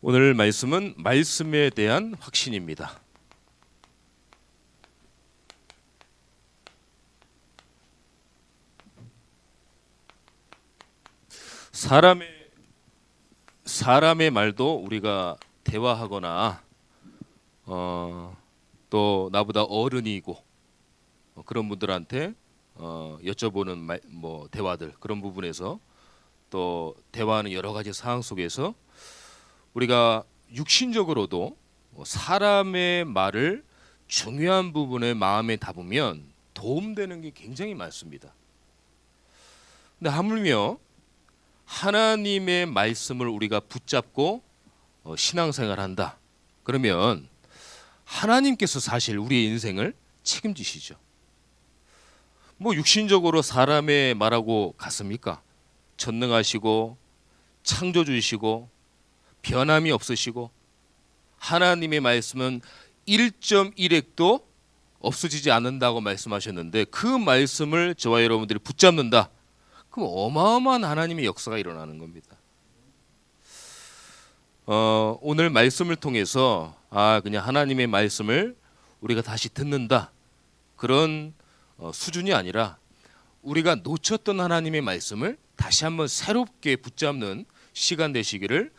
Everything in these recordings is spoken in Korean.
오늘 말씀은 말씀에 대한 확신입니다. 사람의 말도 우리가 대화하거나 또 나보다 어른이고 그런 분들한테 여쭤보는 대화들, 그런 부분에서 또 대화하는 여러 가지 상황 속에서 우리가 육신적으로도 사람의 말을 중요한 부분에 마음에 담으면 도움되는 게 굉장히 많습니다. 근데 하물며 하나님의 말씀을 우리가 붙잡고 신앙생활한다. 그러면 하나님께서 사실 우리의 인생을 책임지시죠. 육신적으로 사람의 말하고 같습니까? 전능하시고 창조주이시고 변함이 없으시고 하나님의 말씀은 1.1핵도 없어지지 않는다고 말씀하셨는데, 그 말씀을 저와 여러분들이 붙잡는다. 그럼 어마어마한 하나님의 역사가 일어나는 겁니다. 오늘 말씀을 통해서 그냥 하나님의 말씀을 우리가 다시 듣는다, 그런 수준이 아니라 우리가 놓쳤던 하나님의 말씀을 다시 한번 새롭게 붙잡는 시간 되시기를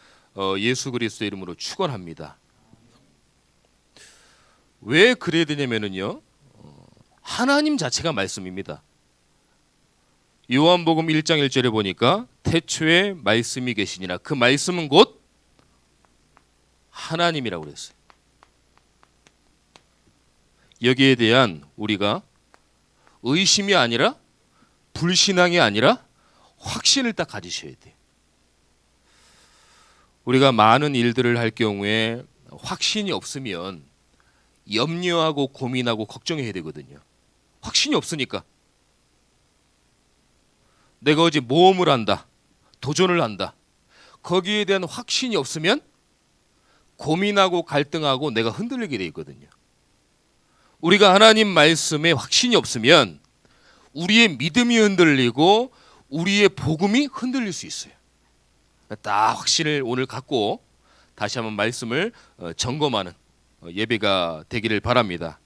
예수 그리스도의 이름으로 축원합니다. 왜 그래야 되냐면요, 하나님 자체가 말씀입니다. 요한복음 1장 1절에 보니까 태초에 말씀이 계시니라. 그 말씀은 곧 하나님이라고 그랬어요. 여기에 대한 우리가 의심이 아니라 불신앙이 아니라 확신을 딱 가지셔야 돼요. 우리가 많은 일들을 할 경우에 확신이 없으면 염려하고 고민하고 걱정해야 되거든요. 확신이 없으니까. 내가 어제 모험을 한다, 도전을 한다, 거기에 대한 확신이 없으면 고민하고 갈등하고 내가 흔들리게 돼 있거든요. 우리가 하나님 말씀에 확신이 없으면 우리의 믿음이 흔들리고 우리의 복음이 흔들릴 수 있어요. 딱 확신을 오늘 갖고 다시 한번 말씀을 점검하는 예배가 되기를 바랍니다.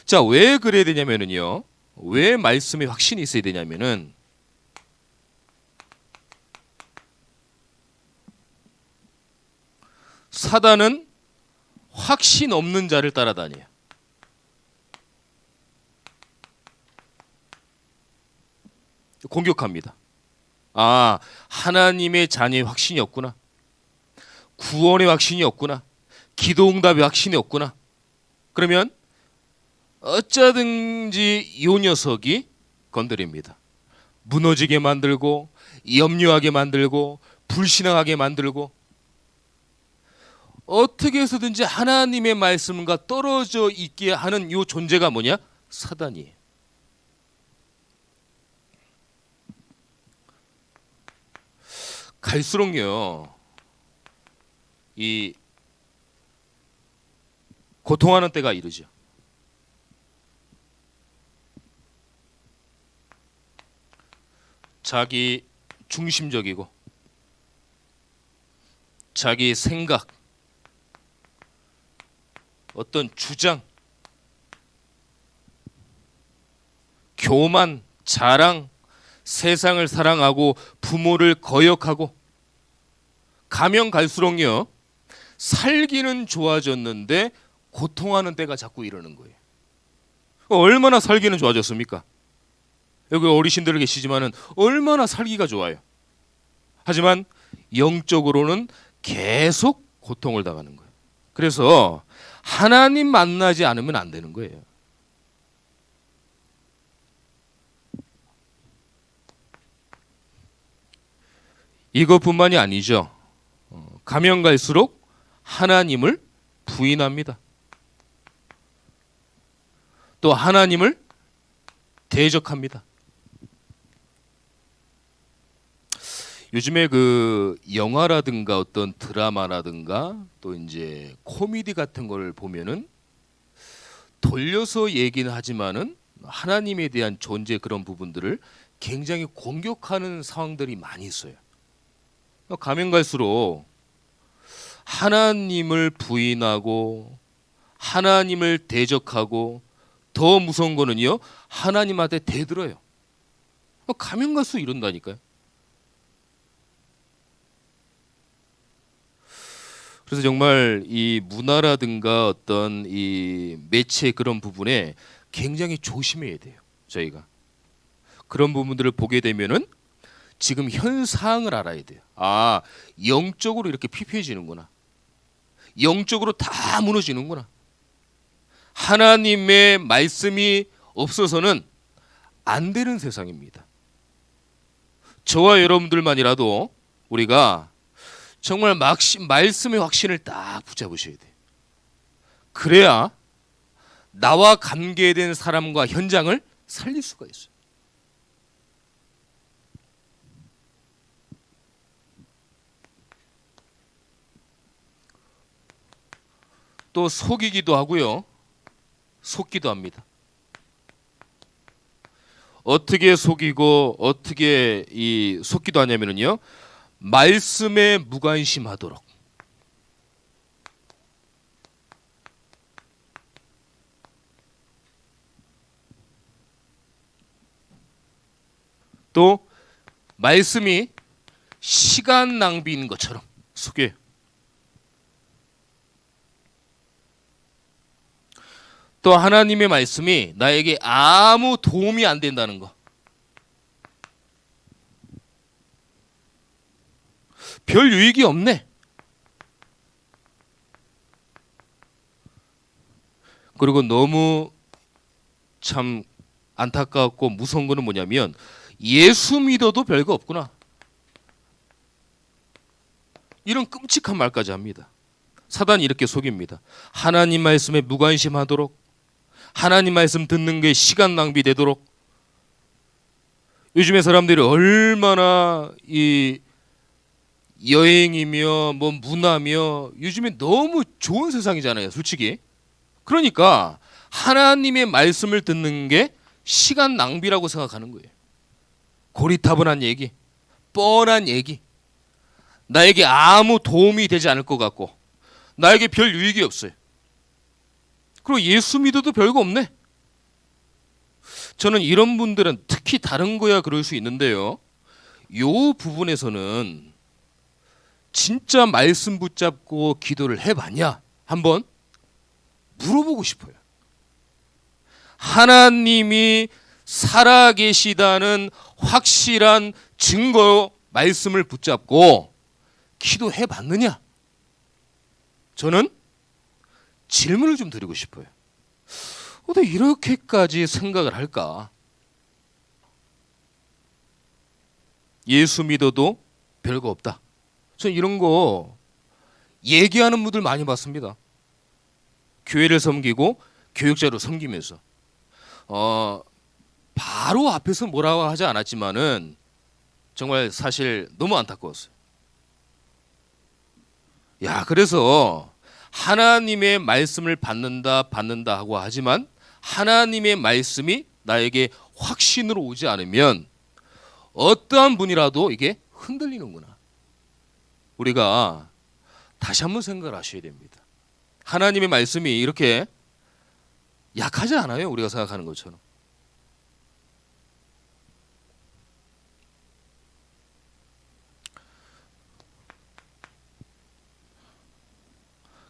자, 왜 그래야 되냐면요, 왜 말씀에 확신이 있어야 되냐면은, 사단은 확신 없는 자를 따라다녀요. 공격합니다. 하나님의 자녀의 확신이 없구나, 구원의 확신이 없구나, 기도응답의 확신이 없구나. 그러면 어쩌든지 이 녀석이 건드립니다. 무너지게 만들고 염려하게 만들고 불신앙하게 만들고, 어떻게 해서든지 하나님의 말씀과 떨어져 있게 하는 이 존재가 뭐냐? 사단이에요. 갈수록요, 이 고통하는 때가 이르죠. 자기 중심적이고 자기 생각, 어떤 주장, 교만, 자랑, 세상을 사랑하고 부모를 거역하고 가면 갈수록요, 살기는 좋아졌는데 고통하는 때가 자꾸 이러는 거예요. 얼마나 살기는 좋아졌습니까? 여기 어르신들 계시지만은 얼마나 살기가 좋아요. 하지만 영적으로는 계속 고통을 당하는 거예요. 그래서 하나님 만나지 않으면 안 되는 거예요. 이것뿐만이 아니죠. 가면 갈수록 하나님을 부인합니다. 또 하나님을 대적합니다. 요즘에 그 영화라든가 어떤 드라마라든가 또 이제 코미디 같은 걸 보면은 돌려서 얘기는 하지만은 하나님에 대한 존재, 그런 부분들을 굉장히 공격하는 상황들이 많이 있어요. 가면 갈수록 하나님을 부인하고 하나님을 대적하고 더 무서운 거는요, 하나님한테 대들어요. 가면 갈수록 이런다니까요. 그래서 정말 이 문화라든가 어떤 이 매체 그런 부분에 굉장히 조심해야 돼요. 저희가 그런 부분들을 보게 되면은 지금 현 상황을 알아야 돼요. 아, 영적으로 이렇게 피폐해지는구나. 영적으로 다 무너지는구나. 하나님의 말씀이 없어서는 안 되는 세상입니다. 저와 여러분들만이라도 우리가 정말 말씀의 확신을 딱 붙잡으셔야 돼요. 그래야 나와 관계된 사람과 현장을 살릴 수가 있어요. 또 속이기도 하고요. 속기도 합니다. 어떻게 속이고 어떻게 속기도 하냐면요. 말씀에 무관심하도록. 또 말씀이 시간 낭비인 것처럼 속여요. 또 하나님의 말씀이 나에게 아무 도움이 안 된다는 거. 별 유익이 없네. 그리고 너무 참 안타깝고 무서운 거는 뭐냐면 예수 믿어도 별거 없구나. 이런 끔찍한 말까지 합니다. 사단이 이렇게 속입니다. 하나님 말씀에 무관심하도록, 하나님 말씀 듣는 게 시간 낭비되도록. 요즘에 사람들이 얼마나 이 여행이며 뭐 문화며 요즘에 너무 좋은 세상이잖아요, 솔직히. 그러니까 하나님의 말씀을 듣는 게 시간 낭비라고 생각하는 거예요. 고리타분한 얘기, 뻔한 얘기, 나에게 아무 도움이 되지 않을 것 같고 나에게 별 유익이 없어요. 그리고 예수 믿어도 별거 없네. 저는 이런 분들은 특히 다른 거야 그럴 수 있는데요, 요 부분에서는 진짜 말씀 붙잡고 기도를 해봤냐 한번 물어보고 싶어요. 하나님이 살아계시다는 확실한 증거 말씀을 붙잡고 기도해봤느냐? 저는 질문을 좀 드리고 싶어요. 어떻게 이렇게까지 생각을 할까? 예수 믿어도 별거 없다. 저는 이런 거 얘기하는 분들 많이 봤습니다. 교회를 섬기고 교육자로 섬기면서 바로 앞에서 뭐라고 하지 않았지만은 정말 사실 너무 안타까웠어요. 야, 그래서 하나님의 말씀을 받는다 하고 하지만 하나님의 말씀이 나에게 확신으로 오지 않으면 어떠한 분이라도 이게 흔들리는구나. 우리가 다시 한번 생각을 하셔야 됩니다. 하나님의 말씀이 이렇게 약하지 않아요, 우리가 생각하는 것처럼.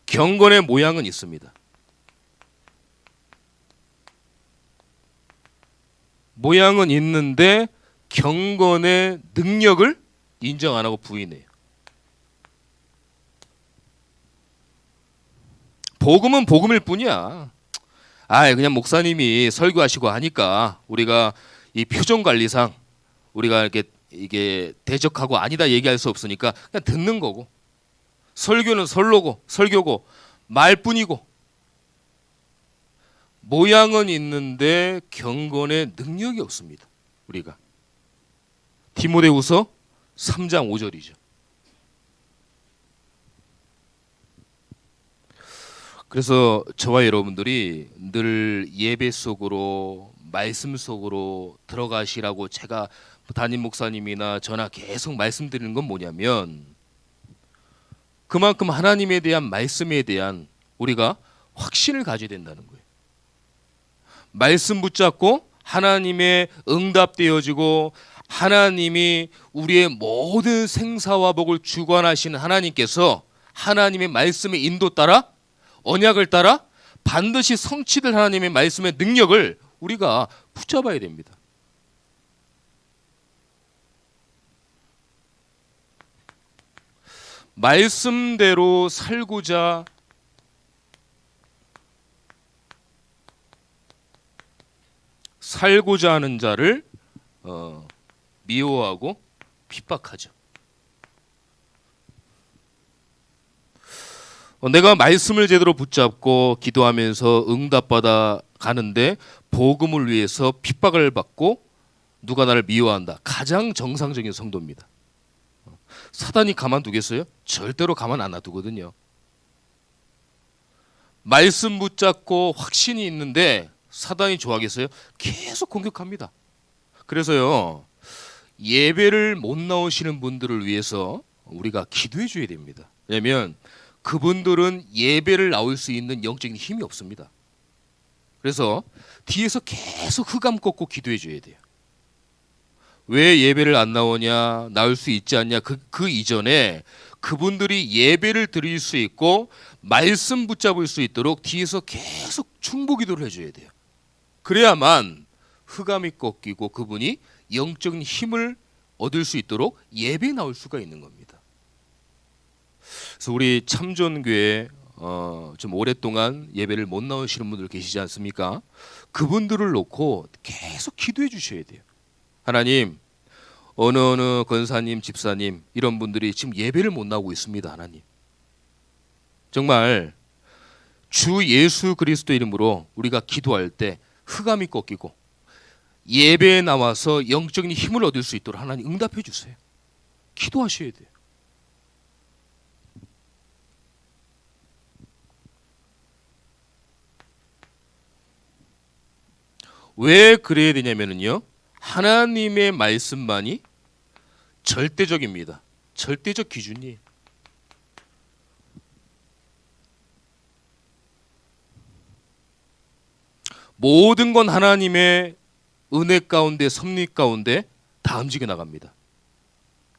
경건의 모양은 있습니다. 모양은 있는데 경건의 능력을 인정 안 하고 부인해요. 복음은 복음일 뿐이야. 그냥 목사님이 설교하시고 하니까 우리가 이 표정 관리상 우리가 이게 대적하고 아니다 얘기할 수 없으니까 그냥 듣는 거고, 설교는 설교고 말뿐이고, 모양은 있는데 경건의 능력이 없습니다. 우리가 디모데후서 3장 5절이죠. 그래서 저와 여러분들이 늘 예배 속으로 말씀 속으로 들어가시라고 제가 담임 목사님이나 저나 계속 말씀드리는 건 뭐냐면, 그만큼 하나님에 대한 말씀에 대한 우리가 확신을 가져야 된다는 거예요. 말씀 붙잡고 하나님의 응답되어지고 하나님이 우리의 모든 생사와 복을 주관하시는 하나님께서 하나님의 말씀의 인도 따라 언약을 따라 반드시 성취될 하나님의 말씀의 능력을 우리가 붙잡아야 됩니다. 말씀대로 살고자 하는 자를 미워하고 핍박하죠. 내가 말씀을 제대로 붙잡고 기도하면서 응답받아 가는데 복음을 위해서 핍박을 받고 누가 나를 미워한다. 가장 정상적인 성도입니다. 사단이 가만두겠어요? 절대로 가만 안 놔두거든요. 말씀 붙잡고 확신이 있는데 사단이 좋아하겠어요? 계속 공격합니다. 그래서요, 예배를 못 나오시는 분들을 위해서 우리가 기도해 줘야 됩니다. 왜냐하면 그분들은 예배를 나올 수 있는 영적인 힘이 없습니다. 그래서 뒤에서 계속 흑암 꺾고 기도해 줘야 돼요. 왜 예배를 안 나오냐, 나올 수 있지 않냐, 그 이전에 그분들이 예배를 드릴 수 있고 말씀 붙잡을 수 있도록 뒤에서 계속 충고 기도를 해줘야 돼요. 그래야만 흑암이 꺾이고 그분이 영적인 힘을 얻을 수 있도록 예배에 나올 수가 있는 겁니다. 그래서 우리 참전교회 좀 오랫동안 예배를 못 나오시는 분들 계시지 않습니까? 그분들을 놓고 계속 기도해 주셔야 돼요. 하나님, 어느 권사님, 집사님 이런 분들이 지금 예배를 못 나오고 있습니다. 하나님, 정말 주 예수 그리스도 이름으로 우리가 기도할 때 흑암이 꺾이고 예배에 나와서 영적인 힘을 얻을 수 있도록 하나님 응답해 주세요. 기도하셔야 돼요. 왜 그래야 되냐면요, 하나님의 말씀만이 절대적입니다. 절대적 기준이에요. 모든 건 하나님의 은혜 가운데, 섭리 가운데 다 움직여 나갑니다.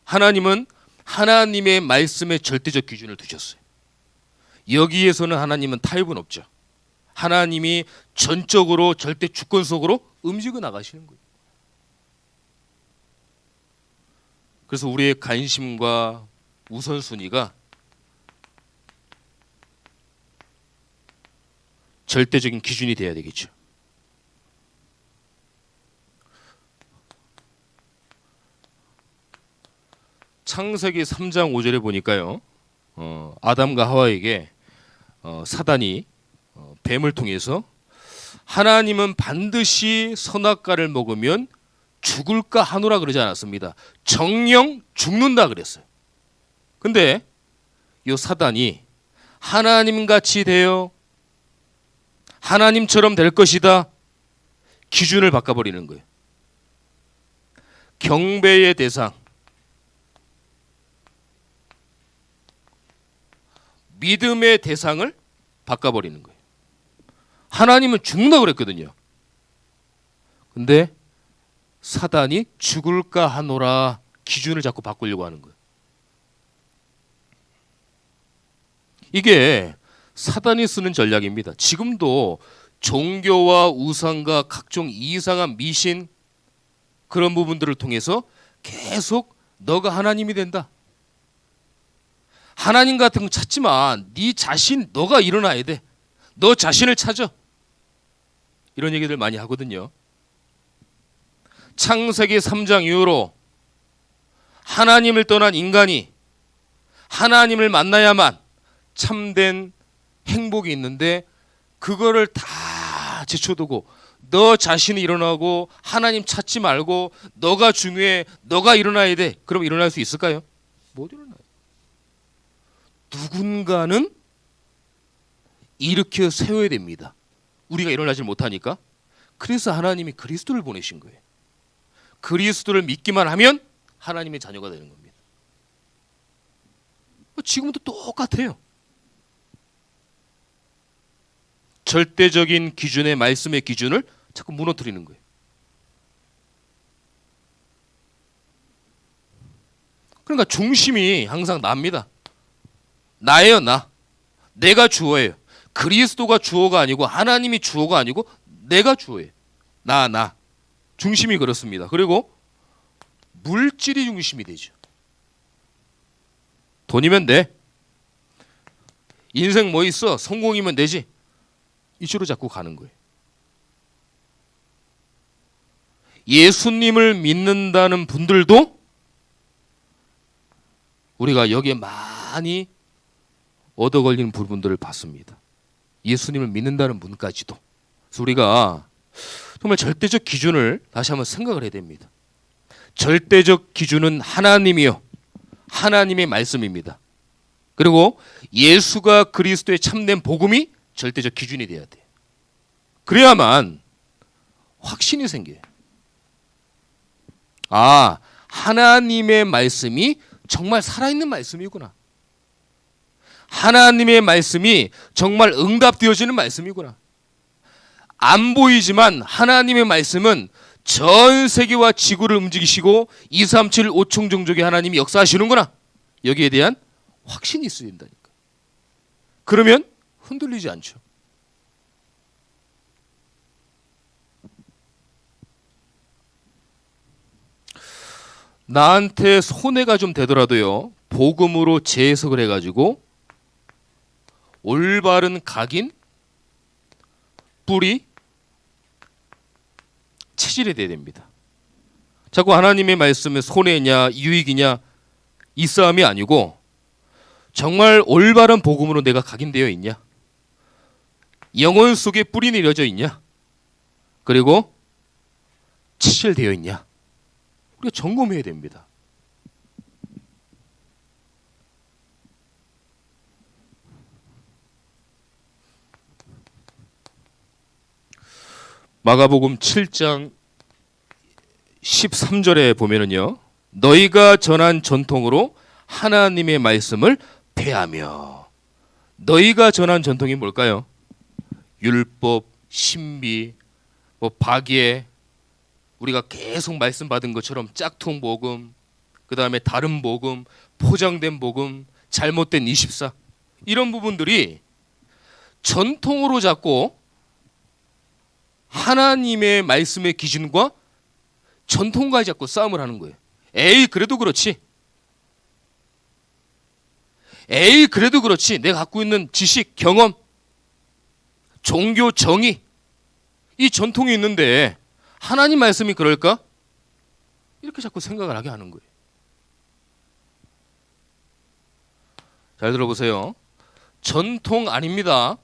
하나님은 하나님의 말씀에 절대적 기준을 두셨어요. 여기에서는 하나님은 타협은 없죠. 하나님이 전적으로 절대 주권 속으로 움직여 나가시는 거예요. 그래서 우리의 관심과 우선순위가 절대적인 기준이 돼야 되겠죠. 창세기 3장 5절에 보니까요, 아담과 하와에게 사단이 뱀을 통해서 하나님은 반드시 선악과를 먹으면 죽을까 하노라 그러지 않았습니다. 정령 죽는다 그랬어요. 근데 이 사단이 하나님같이 되어 하나님처럼 될 것이다 기준을 바꿔버리는 거예요. 경배의 대상, 믿음의 대상을 바꿔버리는 거예요. 하나님은 죽는다 그랬거든요. 근데 사단이 죽을까 하노라 기준을 자꾸 바꾸려고 하는 거예요. 이게 사단이 쓰는 전략입니다. 지금도 종교와 우상과 각종 이상한 미신 그런 부분들을 통해서 계속 너가 하나님이 된다. 하나님 같은 거 찾지만 네 자신, 너가 일어나야 돼. 너 자신을 찾아. 이런 얘기들 많이 하거든요. 창세기 3장 이후로 하나님을 떠난 인간이 하나님을 만나야만 참된 행복이 있는데 그거를 다 제쳐두고 너 자신이 일어나고 하나님 찾지 말고 너가 중요해, 너가 일어나야 돼. 그럼 일어날 수 있을까요? 못 일어나요. 누군가는 일으켜 세워야 됩니다. 우리가 일어나지 못하니까. 그래서 하나님이 그리스도를 보내신 거예요. 그리스도를 믿기만 하면 하나님의 자녀가 되는 겁니다. 지금도 똑같아요. 절대적인 기준의 말씀의 기준을 자꾸 무너뜨리는 거예요. 그러니까 중심이 항상 나입니다. 나예요, 나. 내가 주어예요. 그리스도가 주어가 아니고 하나님이 주어가 아니고 내가 주어예요. 나. 중심이 그렇습니다. 그리고 물질이 중심이 되죠. 돈이면 돼. 인생 뭐 있어? 성공이면 되지. 이쪽으로 자꾸 가는 거예요. 예수님을 믿는다는 분들도 우리가 여기에 많이 얻어 걸리는 부분들을 봤습니다. 예수님을 믿는다는 분까지도. 그래서 우리가 정말 절대적 기준을 다시 한번 생각을 해야 됩니다. 절대적 기준은 하나님이요. 하나님의 말씀입니다. 그리고 예수가 그리스도의 참된 복음이 절대적 기준이 돼야 돼요. 그래야만 확신이 생겨요. 아, 하나님의 말씀이 정말 살아있는 말씀이구나. 하나님의 말씀이 정말 응답되어지는 말씀이구나. 안 보이지만 하나님의 말씀은 전 세계와 지구를 움직이시고 237 5총 종족의 하나님이 역사하시는구나. 여기에 대한 확신이 있어야 된다니까. 그러면 흔들리지 않죠. 나한테 손해가 좀 되더라도요, 복음으로 재해석을 해가지고 올바른 각인, 뿌리, 체질이 돼야 됩니다. 자꾸 하나님의 말씀에 손해냐 유익이냐 이 싸움이 아니고 정말 올바른 복음으로 내가 각인되어 있냐, 영혼 속에 뿌리 내려져 있냐, 그리고 체질되어 있냐, 우리가 점검해야 됩니다. 마가복음 7장 13절에 보면은요, 너희가 전한 전통으로 하나님의 말씀을 폐하며. 너희가 전한 전통이 뭘까요? 율법, 신비, 박예, 우리가 계속 말씀 받은 것처럼 짝퉁 복음, 그 다음에 다른 복음, 포장된 복음, 잘못된 24, 이런 부분들이 전통으로 잡고 하나님의 말씀의 기준과 전통과 자꾸 싸움을 하는 거예요. 에이 그래도 그렇지. 에이 그래도 그렇지. 내가 갖고 있는 지식, 경험, 종교 정의, 이 전통이 있는데 하나님 말씀이 그럴까? 이렇게 자꾸 생각을 하게 하는 거예요. 잘 들어보세요. 전통 아닙니다.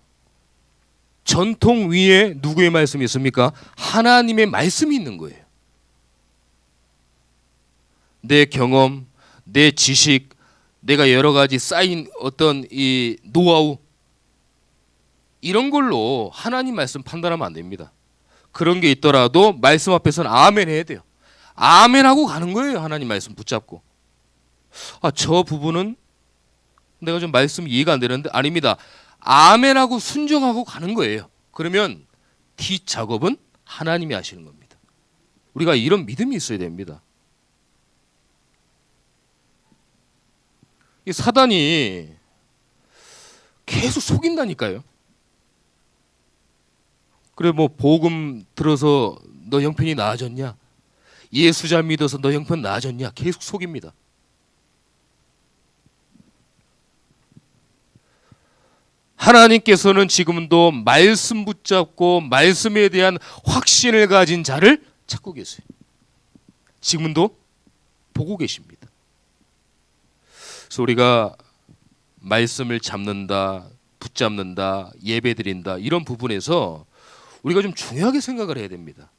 전통 위에 누구의 말씀이 있습니까? 하나님의 말씀이 있는 거예요. 내 경험, 내 지식, 내가 여러 가지 쌓인 어떤 이 노하우, 이런 걸로 하나님 말씀 판단하면 안 됩니다. 그런 게 있더라도 말씀 앞에서는 아멘 해야 돼요. 아멘 하고 가는 거예요. 하나님 말씀 붙잡고. 아, 저 부분은 내가 좀 말씀 이해가 안 되는데, 아닙니다. 아멘하고 순종하고 가는 거예요. 그러면 뒷작업은 하나님이 하시는 겁니다. 우리가 이런 믿음이 있어야 됩니다. 이 사단이 계속 속인다니까요. 그래 복음 들어서 너 형편이 나아졌냐? 예수 잘 믿어서 너 형편 나아졌냐? 계속 속입니다. 하나님께서는 지금도 말씀 붙잡고 말씀에 대한 확신을 가진 자를 찾고 계세요. 지금도 보고 계십니다. 그래서 우리가 말씀을 잡는다, 붙잡는다, 예배드린다, 이런 부분에서 우리가 좀 중요하게 생각을 해야 됩니다.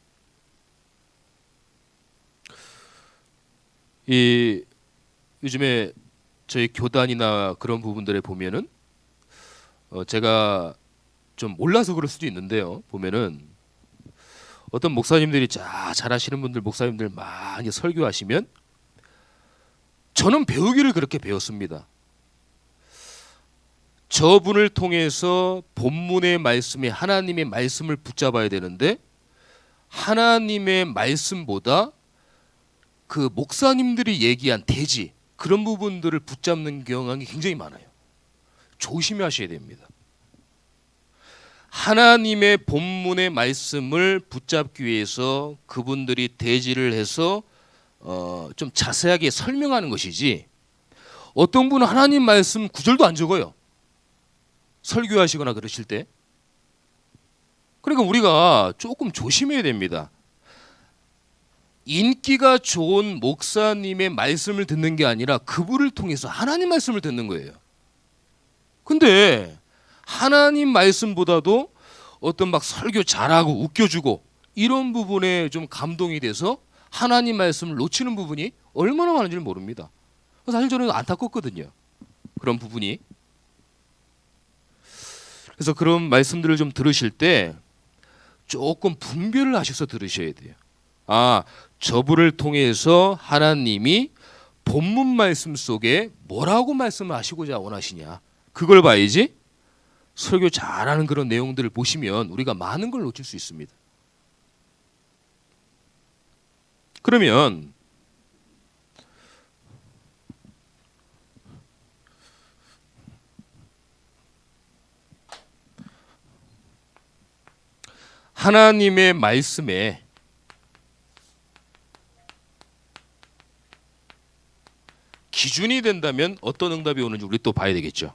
요즘에 저희 교단이나 그런 부분들에 보면은 제가 좀 몰라서 그럴 수도 있는데요. 보면은 어떤 목사님들이 잘하시는 분들, 목사님들 많이 설교하시면 저는 배우기를 그렇게 배웠습니다. 저분을 통해서 본문의 말씀에 하나님의 말씀을 붙잡아야 되는데 하나님의 말씀보다 그 목사님들이 얘기한 대지 그런 부분들을 붙잡는 경향이 굉장히 많아요. 조심하셔야 됩니다. 하나님의 본문의 말씀을 붙잡기 위해서 그분들이 대지를 해서 좀 자세하게 설명하는 것이지, 어떤 분은 하나님 말씀 구절도 안 적어요. 설교하시거나 그러실 때. 그러니까 우리가 조금 조심해야 됩니다. 인기가 좋은 목사님의 말씀을 듣는 게 아니라 그분을 통해서 하나님 말씀을 듣는 거예요. 근데 하나님 말씀보다도 어떤 막 설교 잘하고 웃겨주고 이런 부분에 좀 감동이 돼서 하나님 말씀을 놓치는 부분이 얼마나 많은지를 모릅니다. 사실 저는 안타깝거든요. 그런 부분이. 그래서 그런 말씀들을 좀 들으실 때 조금 분별을 하셔서 들으셔야 돼요. 아, 저분을 통해서 하나님이 본문 말씀 속에 뭐라고 말씀을 하시고자 원하시냐, 그걸 봐야지. 설교 잘하는 그런 내용들을 보시면 우리가 많은 걸 놓칠 수 있습니다. 그러면 하나님의 말씀에 기준이 된다면 어떤 응답이 오는지 우리 또 봐야 되겠죠.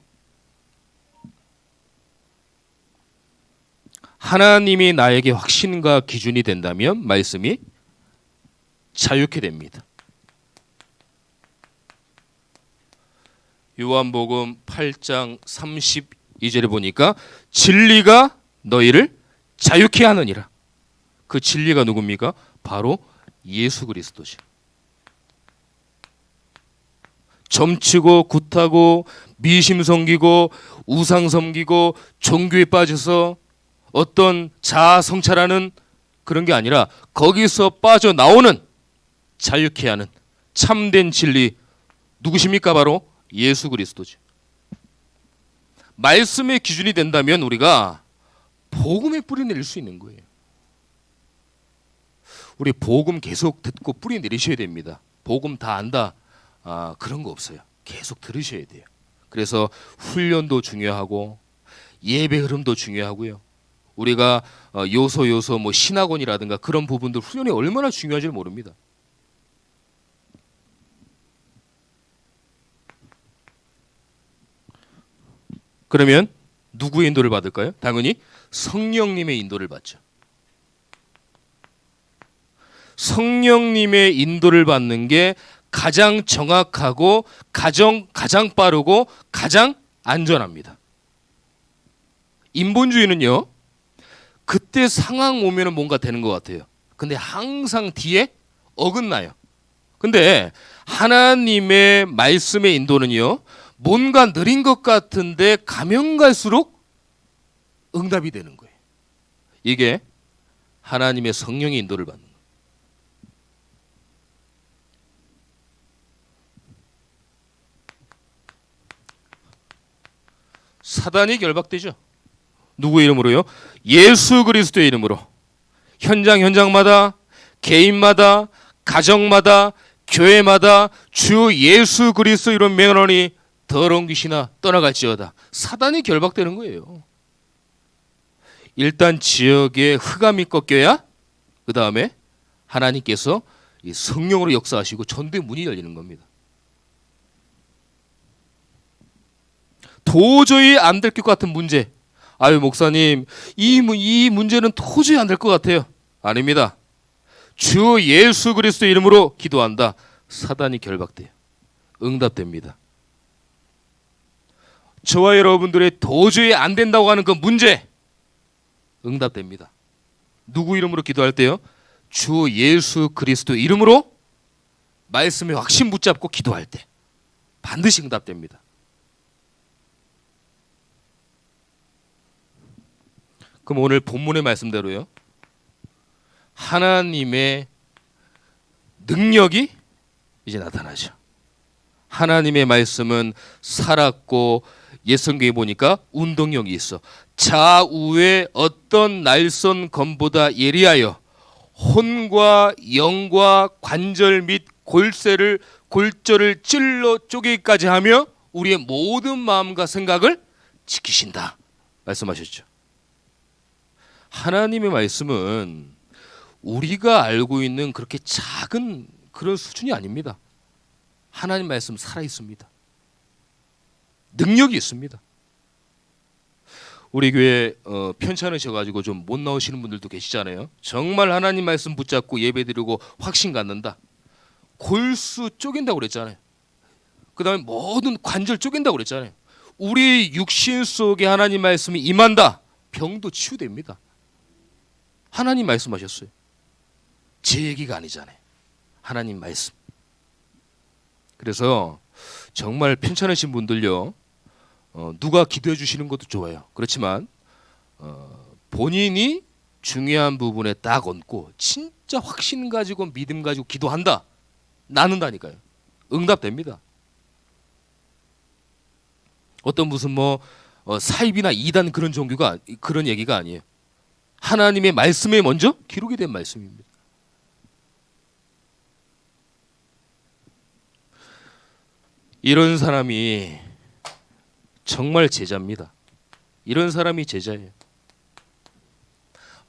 하나님이 나에게 확신과 기준이 된다면 말씀이 자유케 됩니다. 요한복음 8장 32절에 보니까 진리가 너희를 자유케 하느니라. 그 진리가 누굽니까? 바로 예수 그리스도죠. 점치고 굿하고 미심 섬기고 우상 섬기고 종교에 빠져서 어떤 자아 성찰하는 그런 게 아니라 거기서 빠져나오는 자유케 하는 참된 진리 누구십니까? 바로 예수 그리스도죠. 말씀의 기준이 된다면 우리가 복음에 뿌리 내릴 수 있는 거예요. 우리 복음 계속 듣고 뿌리 내리셔야 됩니다. 복음 다 안다, 그런 거 없어요. 계속 들으셔야 돼요. 그래서 훈련도 중요하고 예배 흐름도 중요하고요. 우리가 요소 뭐 신학원이라든가 그런 부분들 훈련이 얼마나 중요한지 모릅니다. 그러면 누구의 인도를 받을까요? 당연히 성령님의 인도를 받죠. 성령님의 인도를 받는 게 가장 정확하고 가장 빠르고 가장 안전합니다. 인본주의는요, 그때 상황 오면은 뭔가 되는 것 같아요. 근데 항상 뒤에 어긋나요. 근데 하나님의 말씀의 인도는요, 뭔가 느린 것 같은데 가면 갈수록 응답이 되는 거예요. 이게 하나님의 성령의 인도를 받는 거예요. 사단이 결박되죠. 누구의 이름으로요? 예수 그리스도의 이름으로. 현장마다, 개인마다, 가정마다, 교회마다 주 예수 그리스도 이런 명언이 더러운 귀신아 떠나갈지어다. 사단이 결박되는 거예요. 일단 지역에 흑암이 꺾여야 그 다음에 하나님께서 성령으로 역사하시고 전도의 문이 열리는 겁니다. 도저히 안 될 것 같은 문제, 아유 목사님 이 문제는 도저히 안 될 것 같아요. 아닙니다. 주 예수 그리스도 이름으로 기도한다. 사단이 결박돼요. 응답됩니다. 저와 여러분들의 도저히 안 된다고 하는 그 문제 응답됩니다. 누구 이름으로 기도할 때요? 주 예수 그리스도 이름으로 말씀에 확신 붙잡고 기도할 때 반드시 응답됩니다. 그럼 오늘 본문의 말씀대로요, 하나님의 능력이 이제 나타나죠. 하나님의 말씀은 살았고 옛 성경에 보니까 운동형이 있어. 좌우에 어떤 날선 검보다 예리하여 혼과 영과 관절 및 골절을 찔러 쪼개기까지 하며 우리의 모든 마음과 생각을 지키신다 말씀하셨죠. 하나님의 말씀은 우리가 알고 있는 그렇게 작은 그런 수준이 아닙니다. 하나님 말씀 살아 있습니다. 능력이 있습니다. 우리 교회 편찮으셔가지고 좀 못 나오시는 분들도 계시잖아요. 정말 하나님 말씀 붙잡고 예배드리고 확신 갖는다. 골수 쪼갠다고 그랬잖아요. 그 다음에 모든 관절 쪼갠다고 그랬잖아요. 우리 육신 속에 하나님 말씀이 임한다. 병도 치유됩니다. 하나님 말씀하셨어요. 제 얘기가 아니잖아요. 하나님 말씀. 그래서 정말 편찮으신 분들요, 누가 기도해 주시는 것도 좋아요. 그렇지만 본인이 중요한 부분에 딱 얹고 진짜 확신 가지고 믿음 가지고 기도한다. 나눈다니까요. 응답됩니다. 어떤 무슨 사입이나 이단 그런 종교가 그런 얘기가 아니에요. 하나님의 말씀에 먼저 기록이 된 말씀입니다. 이런 사람이 정말 제자입니다. 이런 사람이 제자예요.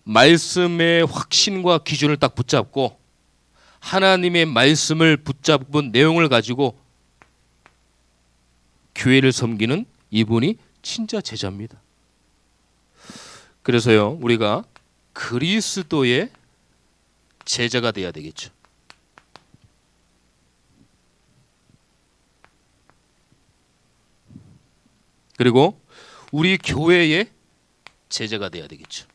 말씀의 확신과 기준을 딱 붙잡고 하나님의 말씀을 붙잡은 내용을 가지고 교회를 섬기는 이분이 진짜 제자입니다. 그래서요, 우리가 그리스도의 제자가 돼야 되겠죠. 그리고 우리 교회의 제자가 돼야 되겠죠.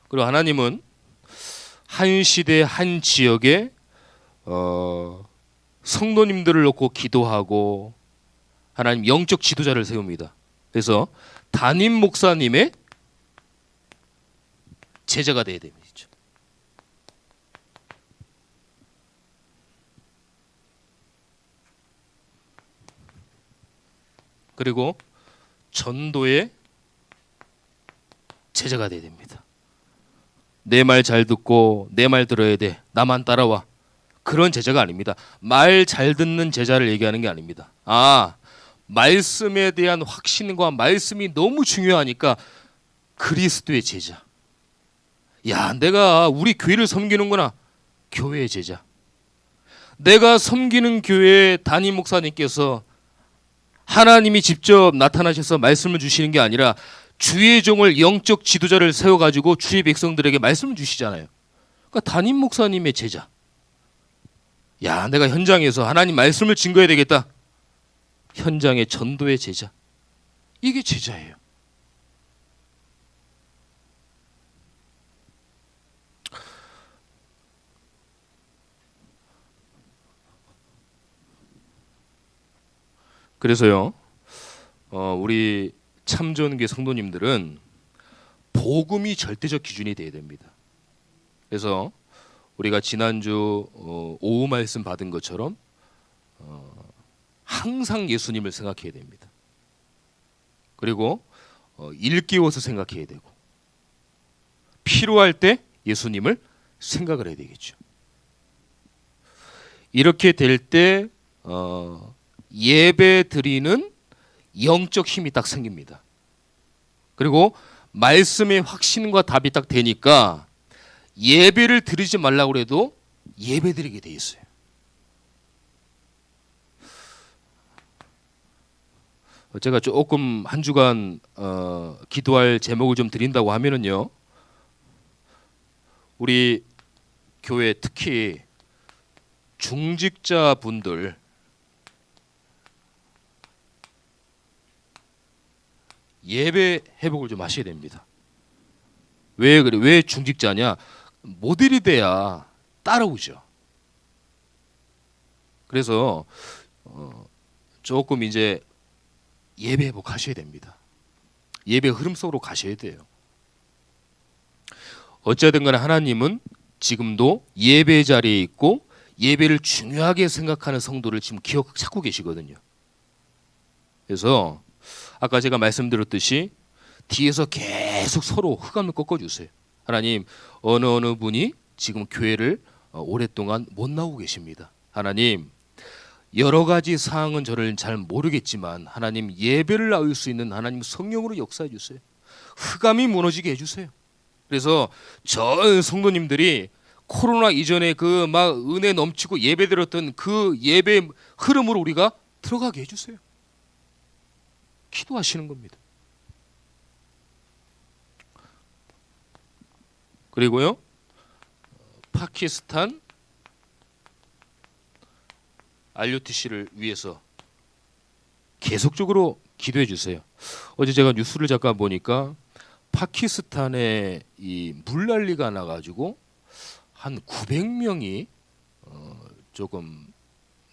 그리고 하나님은 한 시대 한 지역에 성도님들을 놓고 기도하고 하나님 영적 지도자를 세웁니다. 그래서 담임 목사님의 제자가 돼야 됩니다. 그리고 전도의 제자가 돼야 됩니다. 내 말 잘 듣고 내 말 들어야 돼. 나만 따라와. 그런 제자가 아닙니다. 말 잘 듣는 제자를 얘기하는 게 아닙니다. 말씀에 대한 확신과 말씀이 너무 중요하니까 그리스도의 제자. 야, 내가 우리 교회를 섬기는구나. 교회의 제자. 내가 섬기는 교회 담임 목사님께서 하나님이 직접 나타나셔서 말씀을 주시는 게 아니라 주의 종을 영적 지도자를 세워가지고 주의 백성들에게 말씀을 주시잖아요. 그러니까 담임 목사님의 제자. 야, 내가 현장에서 하나님 말씀을 증거해야 되겠다. 현장의 전도의 제자. 이게 제자예요. 그래서요, 우리 참전교회 성도님들은 복음이 절대적 기준이 돼야 됩니다. 그래서 우리가 지난주 오후 말씀 받은 것처럼 항상 예수님을 생각해야 됩니다. 그리고 일깨워서 생각해야 되고 필요할 때 예수님을 생각을 해야 되겠죠. 이렇게 될 때 예배 드리는 영적 힘이 딱 생깁니다. 그리고 말씀의 확신과 답이 딱 되니까 예배를 드리지 말라고 해도 예배 드리게 돼 있어요. 제가 조금 한 주간 기도할 제목을 좀 드린다고 하면은요, 우리 교회 특히 중직자 분들 예배 회복을 좀 하셔야 됩니다. 왜 그래? 왜 중직자냐? 모델이 돼야 따라오죠. 그래서 조금 이제 예배 회복하셔야 됩니다. 예배 흐름 속으로 가셔야 돼요. 어찌하든 간에 하나님은 지금도 예배 자리에 있고 예배를 중요하게 생각하는 성도를 지금 찾고 계시거든요. 그래서 아까 제가 말씀드렸듯이 뒤에서 계속 서로 흑암을 꺾어주세요. 하나님, 어느 분이 지금 교회를 오랫동안 못 나오고 계십니다. 하나님, 여러 가지 사항은 저를 잘 모르겠지만 하나님, 예배를 나올 수 있는 하나님 성령으로 역사해 주세요. 흑암이 무너지게 해주세요. 그래서 전 성도님들이 코로나 이전에 그 막 은혜 넘치고 예배드렸던 그 예배 흐름으로 우리가 들어가게 해주세요. 기도하시는 겁니다. 그리고요, 파키스탄 RUTC를 위해서 계속적으로 기도해 주세요. 어제 제가 뉴스를 잠깐 보니까 파키스탄에 이 물난리가 나가지고 한 900명이 조금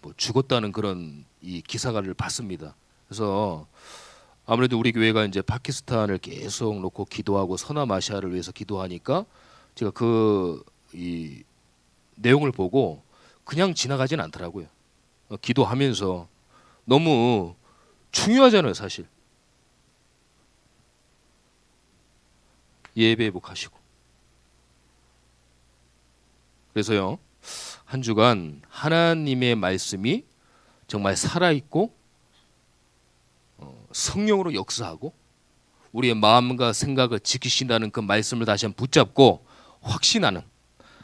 뭐 죽었다는 그런 이 기사를 봤습니다. 그래서 아무래도 우리 교회가 이제 파키스탄을 계속 놓고 기도하고 서남아시아를 위해서 기도하니까 제가 그 이 내용을 보고 그냥 지나가진 않더라고요. 기도하면서 너무 중요하잖아요, 사실. 예배 회복하시고. 그래서요, 한 주간 하나님의 말씀이 정말 살아있고 성령으로 역사하고 우리의 마음과 생각을 지키신다는 그 말씀을 다시 한번 붙잡고 확신하는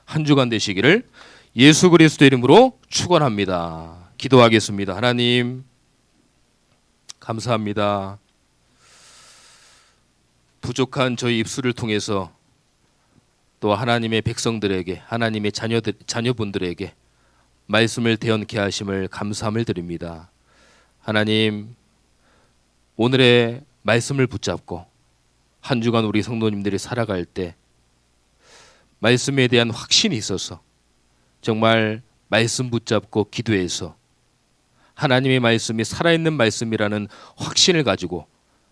한 주간 되시기를 예수 그리스도 이름으로 축원합니다. 기도하겠습니다. 하나님, 감사합니다. 부족한 저희 입술을 통해서 또 하나님의 백성들에게, 하나님의 자녀분들에게 말씀을 대언케 하심을 감사함을 드립니다. 하나님, 오늘의 말씀을 붙잡고 한 주간 우리 성도님들이 살아갈 때 말씀에 대한 확신이 있어서 정말 말씀 붙잡고 기도해서 하나님의 말씀이 살아있는 말씀이라는 확신을 가지고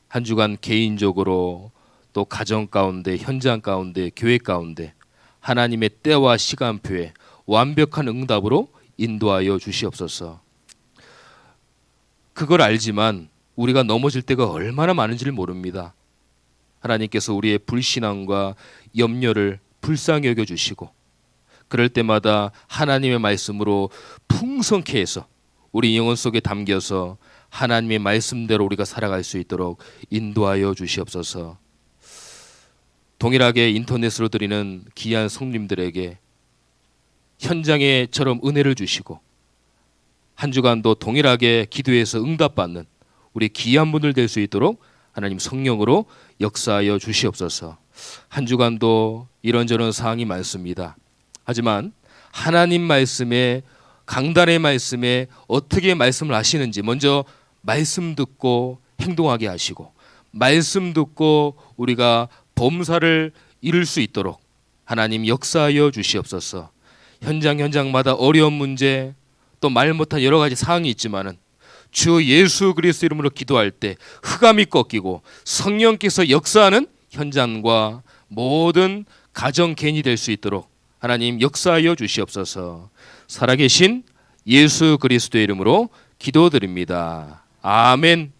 한 주간 개인적으로 또 가정 가운데, 현장 가운데, 교회 가운데 하나님의 때와 시간표에 완벽한 응답으로 인도하여 주시옵소서. 그걸 알지만 우리가 넘어질 때가 얼마나 많은지를 모릅니다. 하나님께서 우리의 불신앙과 염려를 불쌍히 여겨주시고 그럴 때마다 하나님의 말씀으로 풍성케 해서 우리 영혼 속에 담겨서 하나님의 말씀대로 우리가 살아갈 수 있도록 인도하여 주시옵소서. 동일하게 인터넷으로 드리는 귀한 성님들에게 현장에처럼 은혜를 주시고 한 주간도 동일하게 기도해서 응답받는 우리 귀한 분들 될 수 있도록 하나님 성령으로 역사하여 주시옵소서. 한 주간도 이런저런 사항이 많습니다. 하지만 하나님 말씀에, 강단의 말씀에 어떻게 말씀을 하시는지 먼저 말씀 듣고 행동하게 하시고 말씀 듣고 우리가 범사를 이룰 수 있도록 하나님 역사하여 주시옵소서. 현장마다 어려운 문제 또 말 못한 여러 가지 사항이 있지만은 주 예수 그리스도 이름으로 기도할 때 흑암이 꺾이고 성령께서 역사하는 현장과 모든 가정 개인이 될 수 있도록 하나님 역사하여 주시옵소서. 살아계신 예수 그리스도의 이름으로 기도드립니다. 아멘.